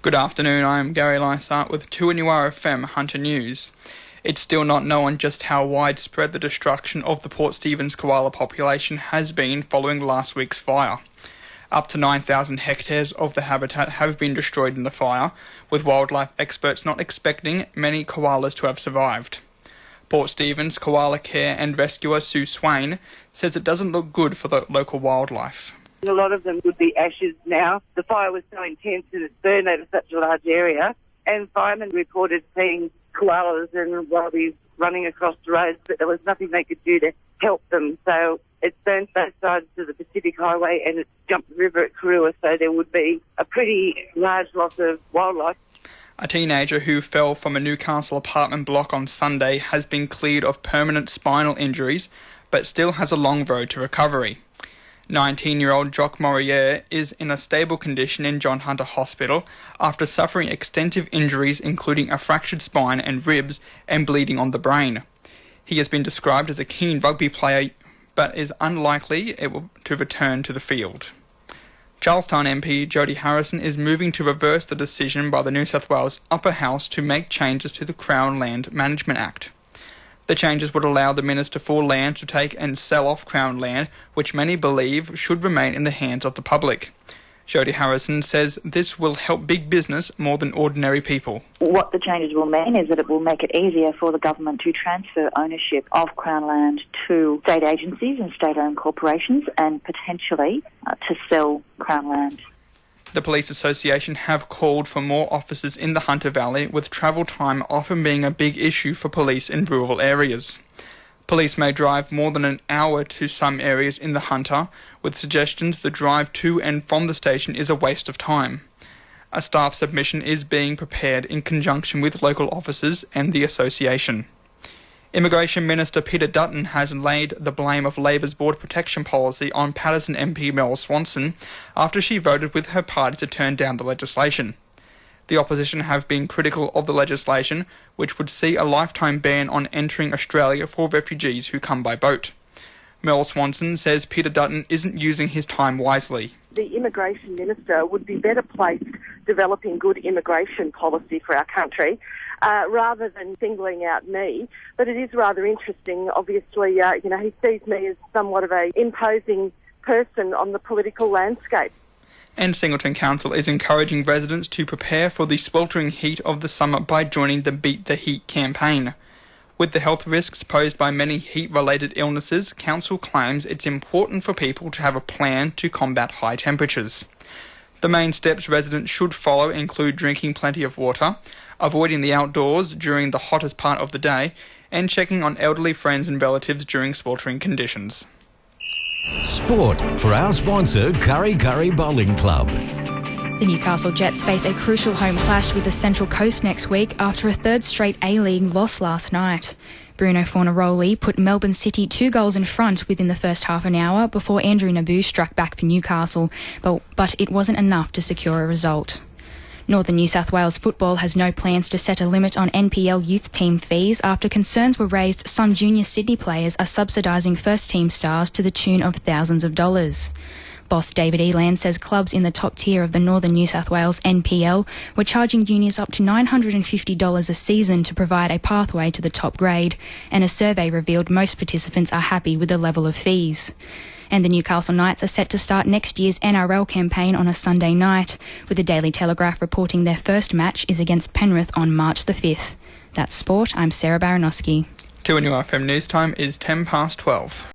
Good afternoon, I am Gary Lysaght with 2NURFM Hunter News. It's still not known just how widespread the destruction of the Port Stephens koala population has been following last week's fire. Up to 9,000 hectares of the habitat have been destroyed in the fire, with wildlife experts not expecting many koalas to have survived. Port Stephens koala care and rescuer Sue Swain says it doesn't look good for the local wildlife. A lot of them would be ashes now. The fire was so intense and it burned over such a large area. And firemen reported seeing koalas and wallabies running across the roads, but there was nothing they could do to help them. So it's burnt both sides of the Pacific Highway and it's jumped the river at Karua, so there would be a pretty large loss of wildlife. A teenager who fell from a Newcastle apartment block on Sunday has been cleared of permanent spinal injuries, but still has a long road to recovery. 19-year-old Jock Morier is in a stable condition in John Hunter Hospital after suffering extensive injuries including a fractured spine and ribs and bleeding on the brain. He has been described as a keen rugby player but is unlikely to return to the field. Charlestown MP Jodie Harrison is moving to reverse the decision by the New South Wales Upper House to make changes to the Crown Land Management Act. The changes would allow the Minister for Land to take and sell off Crown land, which many believe should remain in the hands of the public. Jodie Harrison says this will help big business more than ordinary people. What the changes will mean is that it will make it easier for the government to transfer ownership of Crown land to state agencies and state-owned corporations and potentially to sell Crown land. The Police Association have called for more officers in the Hunter Valley, with travel time often being a big issue for police in rural areas. Police may drive more than an hour to some areas in the Hunter, with suggestions the drive to and from the station is a waste of time. A staff submission is being prepared in conjunction with local officers and the association. Immigration Minister Peter Dutton has laid the blame of Labor's border protection policy on Paterson MP Mel Swanson after she voted with her party to turn down the legislation. The opposition have been critical of the legislation, which would see a lifetime ban on entering Australia for refugees who come by boat. Mel Swanson says Peter Dutton isn't using his time wisely. The Immigration Minister would be better placed developing good immigration policy for our country rather than singling out me. But it is rather interesting. Obviously, he sees me as somewhat of an imposing person on the political landscape. And Singleton Council is encouraging residents to prepare for the sweltering heat of the summer by joining the Beat the Heat campaign. With the health risks posed by many heat-related illnesses, Council claims it's important for people to have a plan to combat high temperatures. The main steps residents should follow include drinking plenty of water, avoiding the outdoors during the hottest part of the day, and checking on elderly friends and relatives during sweltering conditions. Sport for our sponsor, Curry Curry Bowling Club. The Newcastle Jets face a crucial home clash with the Central Coast next week after a third straight A-League loss last night. Bruno Fornaroli put Melbourne City 2 goals in front within the first half an hour before Andrew Naboo struck back for Newcastle, but it wasn't enough to secure a result. Northern New South Wales Football has no plans to set a limit on NPL youth team fees after concerns were raised some junior Sydney players are subsidising first-team stars to the tune of thousands of dollars. Boss David Eland says clubs in the top tier of the Northern New South Wales NPL were charging juniors up to $950 a season to provide a pathway to the top grade, and a survey revealed most participants are happy with the level of fees. And the Newcastle Knights are set to start next year's NRL campaign on a Sunday night, with the Daily Telegraph reporting their first match is against Penrith on March the 5th. That's sport. I'm Sarah Baranowski. 2NURFM News Time is 10 past 12.